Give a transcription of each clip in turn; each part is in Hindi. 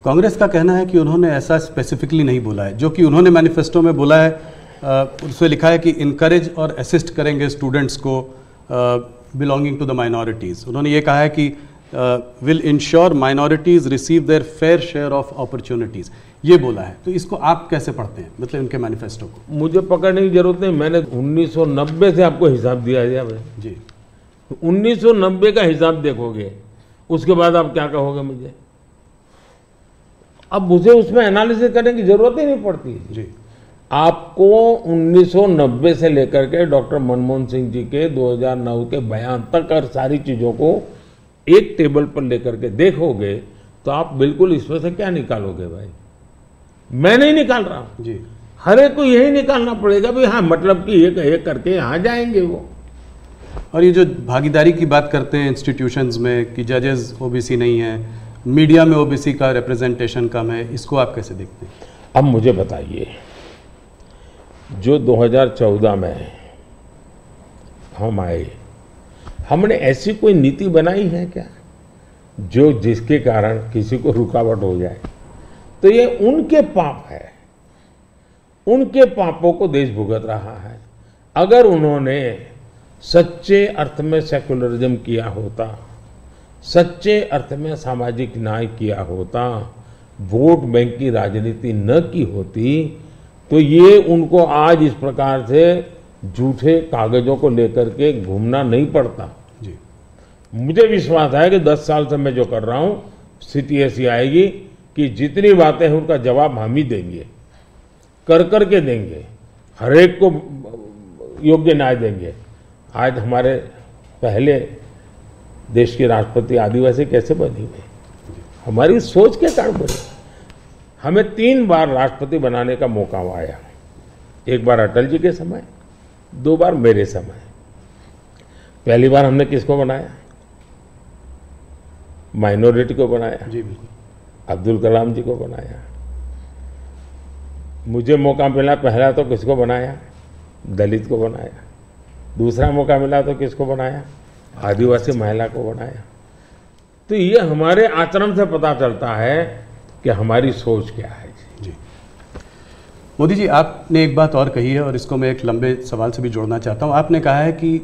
कांग्रेस का कहना है कि उन्होंने ऐसा स्पेसिफिकली नहीं बोला है, जो कि उन्होंने मैनिफेस्टो में बोला है, उसमें लिखा है कि इनकरेज और असिस्ट करेंगे स्टूडेंट्स को बिलोंगिंग टू द माइनॉरिटीज़। उन्होंने ये कहा है कि will ensure minorities receive there fair share of opportunities, ये बोला है। तो इसको आप कैसे पढ़ते हैं, मतलब उनके मैनिफेस्टो को? मुझे पकड़ने की जरूरत नहीं, मैंने 1990 से आपको हिसाब दिया है भाई जी। 1990 का हिसाब देखोगे, उसके बाद आप क्या कहोगे मुझे? अब मुझे उसमें एनालिसिस करने की जरूरत ही नहीं पड़ती जी। आपको 1990 से लेकर के डॉक्टर मनमोहन सिंह जी के 2009 के बयान तक और सारी चीजों को एक टेबल पर लेकर के देखोगे तो आप बिल्कुल इसमें से क्या निकालोगे भाई? मैं नहीं निकाल रहा हूं जी। हर एक को यही निकालना पड़ेगा भी हाँ, मतलब कि एक एक करके यहां जाएंगे वो। और ये जो भागीदारी की बात करते हैं इंस्टीट्यूशंस में कि जजेस ओबीसी नहीं है, मीडिया में ओबीसी का रिप्रेजेंटेशन कम है, इसको आप कैसे देखते हैं? अब मुझे बताइए, जो 2014 में हम आए, हमने ऐसी कोई नीति बनाई है क्या जो जिसके कारण किसी को रुकावट हो जाए? तो ये उनके पाप है, उनके पापों को देश भुगत रहा है। अगर उन्होंने सच्चे अर्थ में सेकुलरिज्म किया होता, सच्चे अर्थ में सामाजिक न्याय किया होता, वोट बैंक की राजनीति न की होती, तो ये उनको आज इस प्रकार से झूठे कागजों को लेकर के घूमना नहीं पड़ता। जी। मुझे विश्वास है कि 10 साल से मैं जो कर रहा हूं, स्थिति ऐसी आएगी कि जितनी बातें हैं उनका जवाब हम ही देंगे, कर करके देंगे, हर एक को योग्य न्याय देंगे। आज हमारे पहले देश के राष्ट्रपति आदिवासी कैसे बनी हुई? हमारी सोच के कारण बनी। हमें 3 बार राष्ट्रपति बनाने का मौका आया, एक बार अटल जी के समय, 2 बार मेरे समय। पहली बार हमने किसको बनाया? माइनॉरिटी को बनाया, जी बिल्कुल, अब्दुल कलाम जी को बनाया। मुझे मौका मिला पहला तो किसको बनाया? दलित को बनाया। दूसरा मौका मिला तो किसको बनाया? आदिवासी महिला को बनाया। तो ये हमारे आचरण से पता चलता है कि हमारी सोच क्या है। जी। मोदी जी, आपने एक बात और कही है और इसको मैं एक लंबे सवाल से भी जोड़ना चाहता हूं। आपने कहा है कि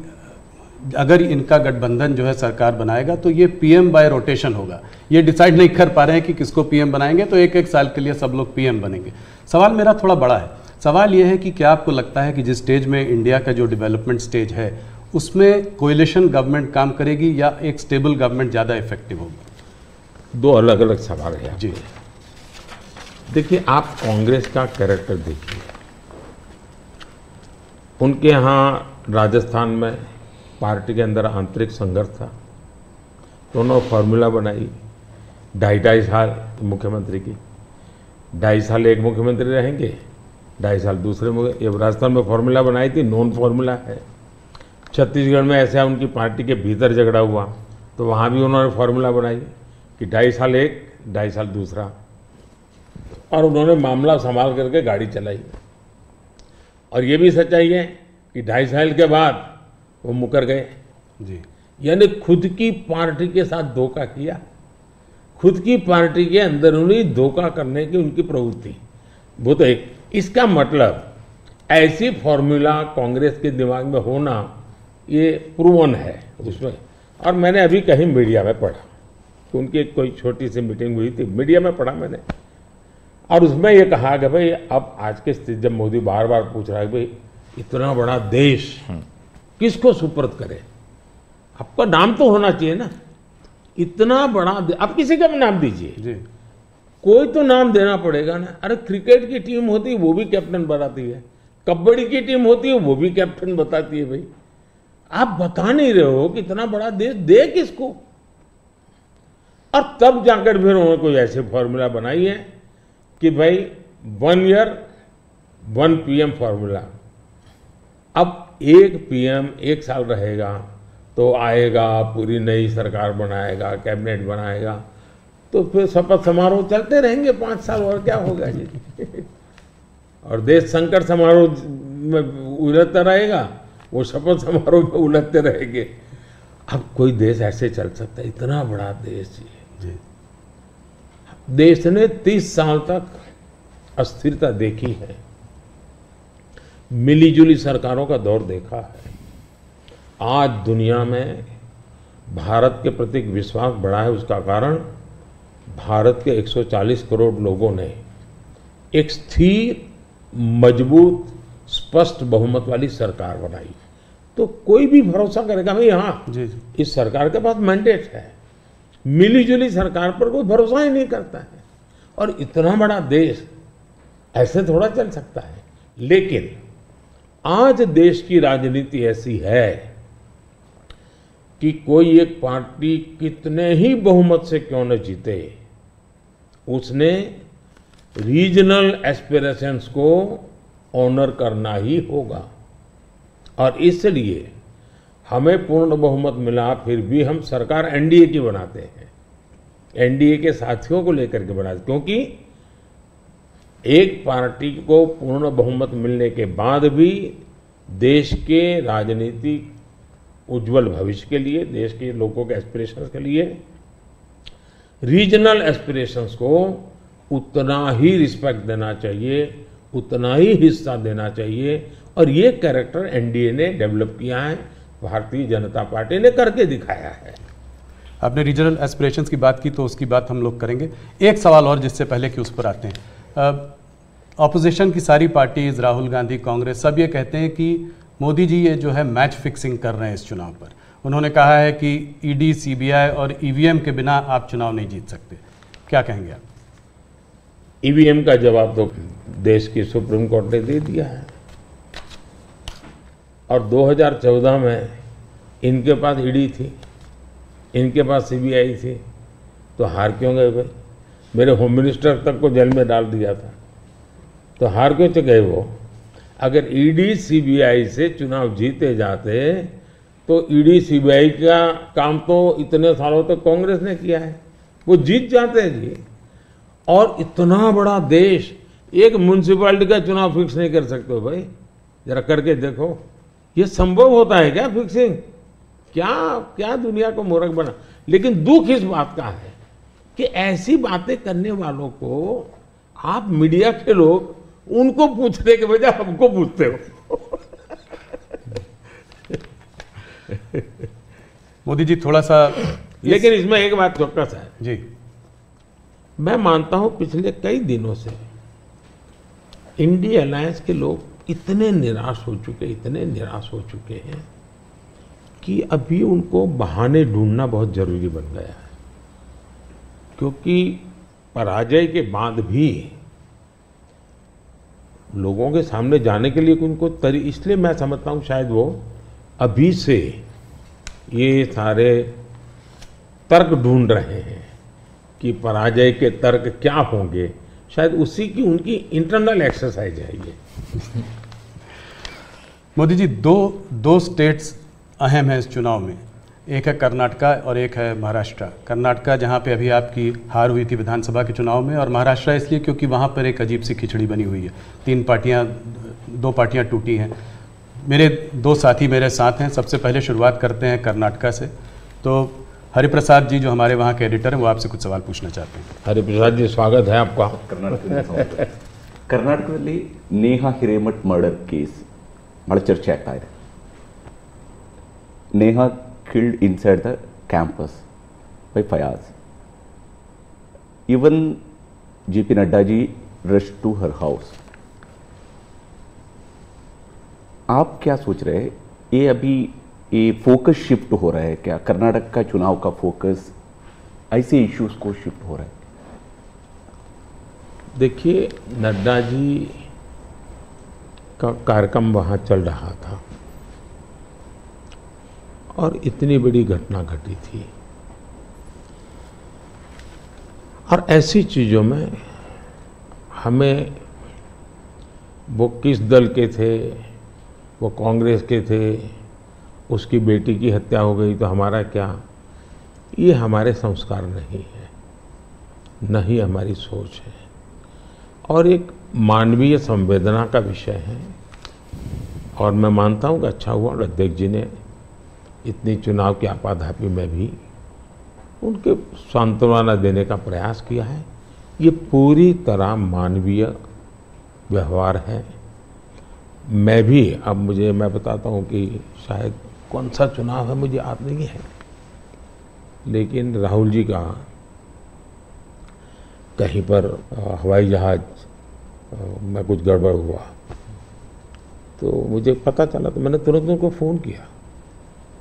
अगर इनका गठबंधन जो है सरकार बनाएगा तो ये पीएम बाय रोटेशन होगा। ये डिसाइड नहीं कर पा रहे हैं कि किसको पीएम बनाएंगे, तो एक साल के लिए सब लोग पीएम बनेंगे। सवाल मेरा थोड़ा बड़ा है। सवाल ये है कि क्या आपको लगता है कि जिस स्टेज में इंडिया का जो डेवलपमेंट स्टेज है उसमें कोएलिशन गवर्नमेंट काम करेगी या एक स्टेबल गवर्नमेंट ज़्यादा इफेक्टिव होगी? 2 अलग अलग सवाल है जी। देखिए, आप कांग्रेस का कैरेक्टर देखिए। उनके यहाँ राजस्थान में पार्टी के अंदर आंतरिक संघर्ष था, तो उन्होंने फॉर्मूला बनाई 2.5 साल मुख्यमंत्री की, 2.5 साल एक मुख्यमंत्री रहेंगे, 2.5 साल दूसरे ये राजस्थान में फॉर्मूला बनाई थी, नॉन फॉर्मूला है। छत्तीसगढ़ में ऐसा उनकी पार्टी के भीतर झगड़ा हुआ तो वहाँ भी उन्होंने फॉर्मूला बनाई कि 2.5 साल एक, 2.5 साल दूसरा, और उन्होंने मामला संभाल करके गाड़ी चलाई। और ये भी सच्चाई है कि 2.5 साल के बाद वो मुकर गए। जी। यानी खुद की पार्टी के साथ धोखा किया, खुद की पार्टी के अंदरूनी धोखा करने की उनकी प्रवृत्ति, वो तो एक। इसका मतलब ऐसी फॉर्मूला कांग्रेस के दिमाग में होना ये प्रूवन है उसमें। और मैंने अभी कहीं मीडिया में पढ़ा कि उनकी एक कोई छोटी सी मीटिंग हुई थी, मीडिया में पढ़ा मैंने, और उसमें ये कहा कि भाई अब आज के स्थिति जब मोदी बार बार पूछ रहा है भाई इतना बड़ा देश किसको सुपुर्द करे, आपका नाम तो होना चाहिए ना, इतना बड़ा आप किसी का भी नाम दीजिए जी। कोई तो नाम देना पड़ेगा ना। अरे क्रिकेट की टीम होती है वो भी कैप्टन बताती है, कबड्डी की टीम होती है वो भी कैप्टन बताती है। भाई आप बता नहीं रहे हो कि इतना बड़ा देश दे किसको। और तब जाकर फिर उन्होंने कोई ऐसे फॉर्मूला बनाई है कि भाई 1 ईयर 1 पीएम फॉर्मूला। अब एक पीएम 1 साल रहेगा तो आएगा, पूरी नई सरकार बनाएगा, कैबिनेट बनाएगा, तो फिर शपथ समारोह चलते रहेंगे 5 साल, और क्या होगा जी। और देश संकट समारोह में उलझता रहेगा, वो शपथ समारोह में उलझते रहेंगे। अब कोई देश ऐसे चल सकता है? इतना बड़ा देश जी। देश ने 30 साल तक अस्थिरता देखी है, मिलीजुली सरकारों का दौर देखा है। आज दुनिया में भारत के प्रति विश्वास बढ़ा है। उसका कारण भारत के 140 करोड़ लोगों ने एक स्थिर, मजबूत, स्पष्ट बहुमत वाली सरकार बनाई। तो कोई भी भरोसा करेगा भाई हाँ जी। इस सरकार के पास मैंडेट है। मिलीजुली सरकार पर कोई भरोसा ही नहीं करता है। और इतना बड़ा देश ऐसे थोड़ा चल सकता है। लेकिन आज देश की राजनीति ऐसी है कि कोई एक पार्टी कितने ही बहुमत से क्यों न जीते, उसने रीजनल एस्पिरेशंस को ऑनर करना ही होगा। और इसलिए हमें पूर्ण बहुमत मिला, फिर भी हम सरकार एनडीए की बनाते हैं, एनडीए के साथियों को लेकर के बनाते, क्योंकि एक पार्टी को पूर्ण बहुमत मिलने के बाद भी देश के राजनीतिक उज्जवल भविष्य के लिए, देश के लोगों के एस्पिरेशंस के लिए, रीजनल एस्पिरेशंस को उतना ही रिस्पेक्ट देना चाहिए, उतना ही हिस्सा देना चाहिए। और ये कैरेक्टर एनडीए ने डेवलप किया है, भारतीय जनता पार्टी ने करके दिखाया है। आपने रीजनल एस्पिरेशंस की बात की तो उसकी बात हम लोग करेंगे। एक सवाल और जिससे पहले कि उस पर आते हैं, ऑपोजिशन की सारी पार्टीज, राहुल गांधी, कांग्रेस, सब ये कहते हैं कि मोदी जी ये जो है मैच फिक्सिंग कर रहे हैं इस चुनाव पर। उन्होंने कहा है कि ईडी, सीबीआई और ईवीएम के बिना आप चुनाव नहीं जीत सकते। क्या कहेंगे आप? ईवीएम का जवाब तो देश की सुप्रीम कोर्ट ने दे दिया है। और 2014 में इनके पास ईडी थी, इनके पास सीबीआई थी, तो हार क्यों गए भाई? मेरे होम मिनिस्टर तक को जेल में डाल दिया था, तो हार क्यों गए वो? अगर ईडी सीबीआई से चुनाव जीते जाते तो ईडी सीबीआई का काम तो इतने सालों तक कांग्रेस ने किया है, वो जीत जाते हैं जी। और इतना बड़ा देश एक म्युनिसिपैलिटी का चुनाव फिक्स नहीं कर सकते हो भाई, जरा करके देखो। ये संभव होता है क्या फिक्सिंग? क्या क्या दुनिया को मूर्ख बना। लेकिन दुख इस बात का है कि ऐसी बातें करने वालों को आप मीडिया के लोग उनको पूछने के बजाय हमको पूछते हो। मोदी जी थोड़ा सा लेकिन इसमें एक बात चौकस है जी, मैं मानता हूं पिछले कई दिनों से इंडिया अलायंस के लोग इतने निराश हो चुके, इतने निराश हो चुके हैं कि अभी उनको बहाने ढूंढना बहुत जरूरी बन गया है। क्योंकि पराजय के बाद भी लोगों के सामने जाने के लिए उनको इसलिए मैं समझता हूं शायद वो अभी से ये सारे तर्क ढूंढ रहे हैं कि पराजय के तर्क क्या होंगे। शायद उसी की उनकी इंटरनल एक्सरसाइज है ये। मोदी जी दो स्टेट्स अहम हैं इस चुनाव में, एक है कर्नाटका और एक है महाराष्ट्र। कर्नाटका जहां पे अभी आपकी हार हुई थी विधानसभा के चुनाव में, और महाराष्ट्र इसलिए क्योंकि वहां पर एक अजीब सी खिचड़ी बनी हुई है, दो पार्टियां टूटी हैं। मेरे दो साथी मेरे साथ हैं। सबसे पहले शुरुआत करते हैं कर्नाटका से। तो हरिप्रसाद जी जो हमारे वहाँ के एडिटर हैं वो आपसे कुछ सवाल पूछना चाहते हैं। हरिप्रसाद जी स्वागत है आपका। ಕರ್ನಾಟಕದಲ್ಲಿ ನೇಹಾ ಹಿರೇಮಠ್ ಮರ್ಡರ್ ಕೇಸ್ ಬಹಳ ಚರ್ಚೆ ಆಗ್ತಾ ಇದೆ. Neha killed inside the campus by Fayaz. Even JP Nadda ji rushed to her house. आप क्या सोच रहे हैं, ये अभी ये फोकस शिफ्ट हो रहा है क्या? कर्नाटक का चुनाव का फोकस ऐसे इश्यूज को शिफ्ट हो रहा है? देखिए, नड्डा जी का कार्यक्रम वहाँ चल रहा था और इतनी बड़ी घटना घटी थी। और ऐसी चीज़ों में हमें वो किस दल के थे, वो कांग्रेस के थे, उसकी बेटी की हत्या हो गई तो हमारा क्या, ये हमारे संस्कार नहीं है, न ही हमारी सोच है। और एक मानवीय संवेदना का विषय है। और मैं मानता हूँ कि अच्छा हुआ अध्यक्ष जी ने इतनी चुनाव की आपाधापी में भी उनके सांत्वना देने का प्रयास किया है। ये पूरी तरह मानवीय व्यवहार है। मैं भी अब मैं बताता हूँ कि शायद कौन सा चुनाव है मुझे याद नहीं है, लेकिन राहुल जी का कहीं पर हवाई जहाज में कुछ गड़बड़ हुआ तो मुझे पता चला, तो मैंने तुरंत उनको फ़ोन किया।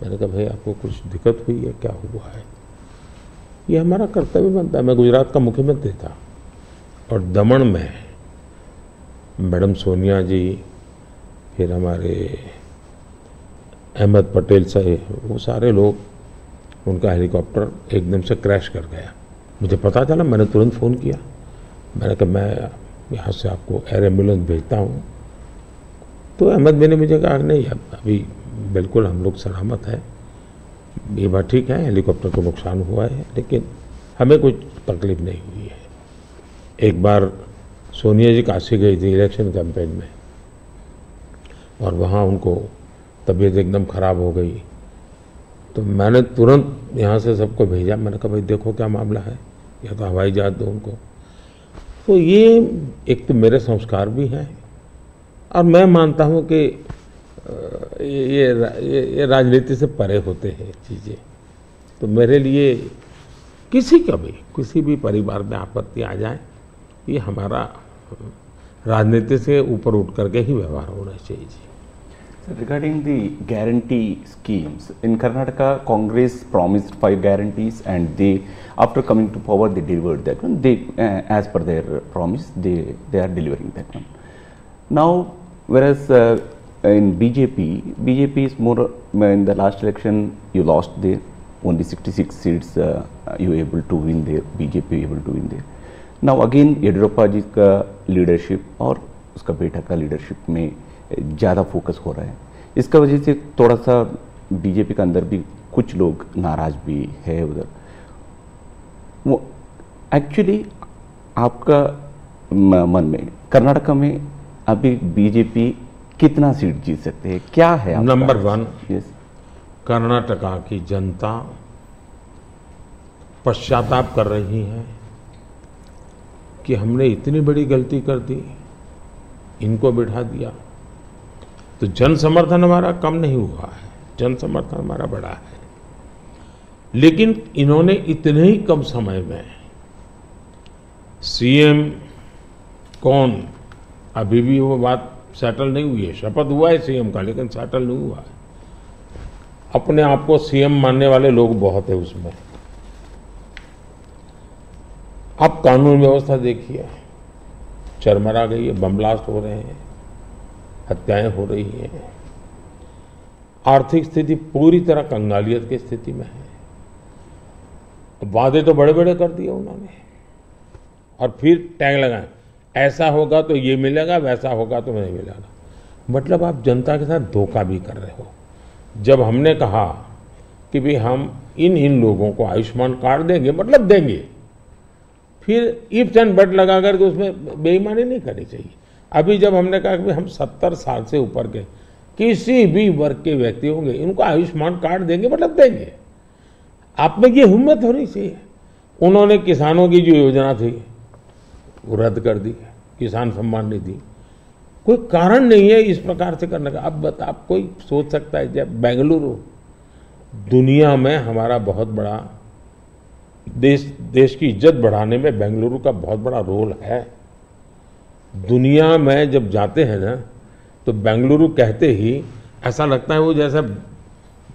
मैंने कहा भाई आपको कुछ दिक्कत हुई है, क्या हुआ है? ये हमारा कर्तव्य बनता है। मैं गुजरात का मुख्यमंत्री था और दमन में मैडम सोनिया जी, फिर हमारे अहमद पटेल साहब, वो सारे लोग, उनका हेलीकॉप्टर एकदम से क्रैश कर गया। मुझे पता चला, मैंने तुरंत फ़ोन किया। मैंने कहा मैं यहाँ से आपको एयर एम्बुलेंस भेजता हूँ। तो अहमद भाई ने मुझे कहा नहीं, अभी बिल्कुल हम लोग सलामत हैं, ये बात ठीक है, हेलीकॉप्टर को नुकसान हुआ है लेकिन हमें कुछ तकलीफ नहीं हुई है। एक बार सोनिया जी काशी गई थी इलेक्शन कैंपेन में और वहाँ उनको तबीयत एकदम ख़राब हो गई, तो मैंने तुरंत यहाँ से सबको भेजा। मैंने कहा भाई देखो क्या मामला है, या तो हवाई जहाज दो उनको। तो ये एक तो मेरे संस्कार भी हैं और मैं मानता हूँ कि ये राजनीति से परे होते हैं चीज़ें। तो मेरे लिए किसी भी परिवार में आपत्ति आ जाए, ये हमारा राजनीति से ऊपर उठ करके ही व्यवहार होना चाहिए जी। So regarding the guarantee schemes, in Karnataka, Congress promised 5 guarantees, and they, after coming to power, they delivered that one. They, as per their promise, they are delivering that one. Now, whereas in BJP is more. In the last election, you lost there. Only 66 seats you were able to win there. BJP able to win there. Now again, Yediyurappa जी का लीडरशिप और उसका बेटा का लीडरशिप में ज़्यादा फोकस हो रहा है। इसका वजह से थोड़ा सा बीजेपी के अंदर भी कुछ लोग नाराज भी है उधर। वो एक्चुअली आपका मन में कर्नाटका में अभी बीजेपी कितना सीट जीत सकते हैं, क्या है? नंबर 1, कर्नाटका की जनता पश्चाताप कर रही है कि हमने इतनी बड़ी गलती कर दी, इनको बिठा दिया। तो जन समर्थन हमारा कम नहीं हुआ है, जन समर्थन हमारा बढ़ा है। लेकिन इन्होंने इतने ही कम समय में सीएम कौन, अभी भी वो बात सेटल नहीं हुई है। शपथ हुआ है सीएम का, लेकिन सेटल नहीं हुआ है। अपने आप को सीएम मानने वाले लोग बहुत है उसमें। अब कानून व्यवस्था देखिए, चरमरा गई है, बम ब्लास्ट हो रहे हैं, हत्याएं हो रही हैं, आर्थिक स्थिति पूरी तरह कंगालियत की स्थिति में है। वादे तो बड़े बड़े कर दिए उन्होंने और फिर टैग लगाए, ऐसा होगा तो ये मिलेगा, वैसा होगा तो नहीं मिलेगा। मतलब आप जनता के साथ धोखा भी कर रहे हो। जब हमने कहा कि भाई हम इन लोगों को आयुष्मान कार्ड देंगे, मतलब देंगे, फिर इफ्स एंड बट लगा करके उसमें बेईमानी नहीं करनी चाहिए। अभी जब हमने कहा कि हम 70 साल से ऊपर के किसी भी वर्ग के व्यक्ति होंगे, इनको आयुष्मान कार्ड देंगे, मतलब देंगे। आप में ये हिम्मत होनी चाहिए। उन्होंने किसानों की जो योजना थी वो रद्द कर दी, किसान सम्मान निधि। कोई कारण नहीं है इस प्रकार से करने का। अब आप कोई सोच सकता है जब बेंगलुरु दुनिया में हमारा बहुत बड़ा देश की इज्जत बढ़ाने में बेंगलुरु का बहुत बड़ा रोल है। दुनिया में जब जाते हैं ना तो बेंगलुरु कहते ही ऐसा लगता है वो जैसा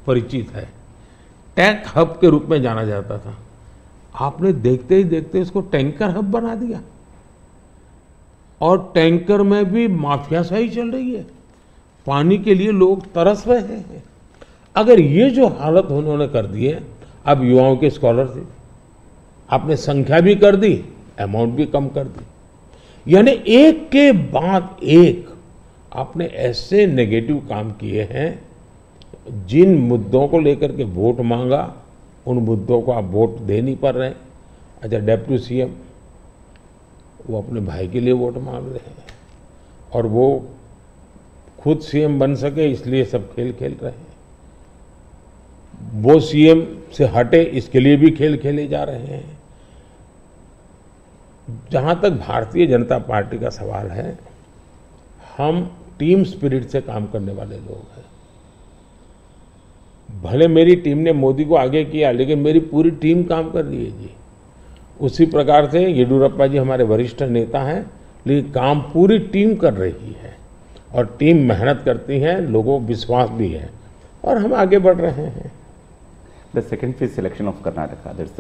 परिचित है। टेक हब के रूप में जाना जाता था, आपने देखते ही देखते इसको टैंकर हब बना दिया और टैंकर में भी माफियाशाही चल रही है। पानी के लिए लोग तरस रहे हैं। अगर ये जो हालत उन्होंने कर दी है, अब युवाओं के स्कॉलरशिप आपने संख्या भी कर दी, अमाउंट भी कम कर दी, यानी एक के बाद एक आपने ऐसे नेगेटिव काम किए हैं। जिन मुद्दों को लेकर के वोट मांगा, उन मुद्दों को आप वोट दे नहीं पा रहे हैं। अच्छा, डेप्यूटी सीएम वो अपने भाई के लिए वोट मांग रहे हैं और वो खुद सीएम बन सके इसलिए सब खेल खेल रहे हैं। वो सीएम से हटे इसके लिए भी खेल खेले जा रहे हैं। जहां तक भारतीय जनता पार्टी का सवाल है, हम टीम स्पिरिट से काम करने वाले लोग हैं। भले मेरी टीम ने मोदी को आगे किया, लेकिन मेरी पूरी टीम काम कर रही है जी। उसी प्रकार से येडियुरप्पा जी हमारे वरिष्ठ नेता हैं, लेकिन काम पूरी टीम कर रही है और टीम मेहनत करती है, लोगों को विश्वास भी है और हम आगे बढ़ रहे हैं। The second phase selection of Karnataka, that's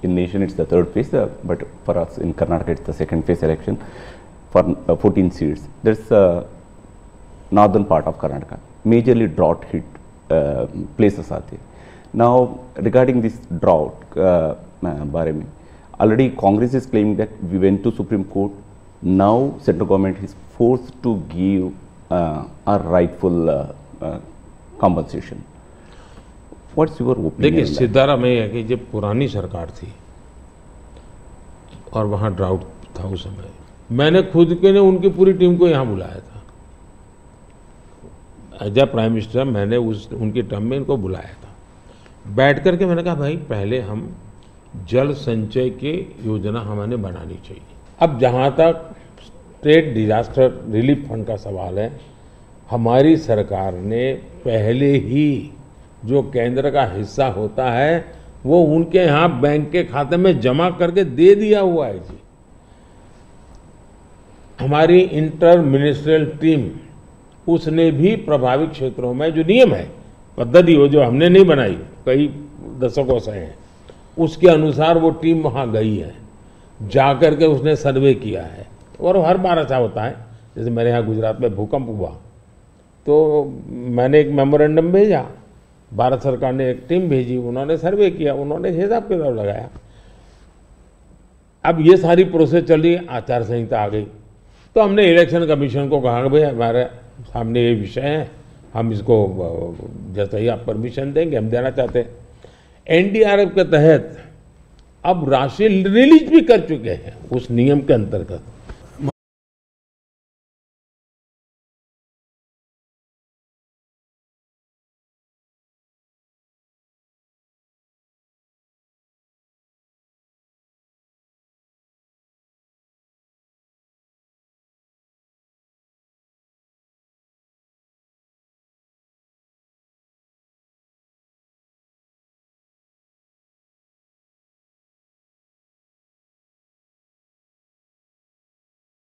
in nation it's the third phase, but for us in Karnataka it's the second phase election for 14 seats. There's northern part of Karnataka, majorly drought hit places are there. Now regarding this drought, बारे में already Congress is claiming that we went to Supreme Court. Now central government is forced to give a rightful compensation. What's your opinion? देखिए, सिद्धारा में है कि जब पुरानी सरकार थी और वहाँ ड्राउट था उस समय, मैंने खुद के ने उनकी पूरी टीम को यहाँ बुलाया था। एज ए प्राइम मिनिस्टर मैंने उनकी टर्म में इनको बुलाया था। बैठ करके मैंने कहा भाई पहले हम जल संचय की योजना हमें बनानी चाहिए। अब जहाँ तक स्टेट डिजास्टर रिलीफ फंड का सवाल है, हमारी सरकार ने पहले ही जो केंद्र का हिस्सा होता है वो उनके यहाँ बैंक के खाते में जमा करके दे दिया हुआ है जी। हमारी इंटर मिनिस्ट्रियल टीम उसने भी प्रभावित क्षेत्रों में जो नियम है, पद्धति वो जो हमने नहीं बनाई, कई दशकों से है, उसके अनुसार वो टीम वहाँ गई है, जाकर के उसने सर्वे किया है। और हर बार ऐसा होता है, जैसे मेरे यहाँ गुजरात में भूकंप हुआ तो मैंने एक मेमोरेंडम भेजा, भारत सरकार ने एक टीम भेजी, उन्होंने सर्वे किया, उन्होंने हिसाब किताब लगाया। अब ये सारी प्रोसेस चल रही है, आचार संहिता आ गई तो हमने इलेक्शन कमीशन को कहा कि भाई हमारे सामने ये विषय है, हम इसको जैसे ही आप परमिशन देंगे हम देना चाहते हैं। एनडीआरएफ के तहत अब राशि रिलीज भी कर चुके हैं उस नियम के अंतर्गत।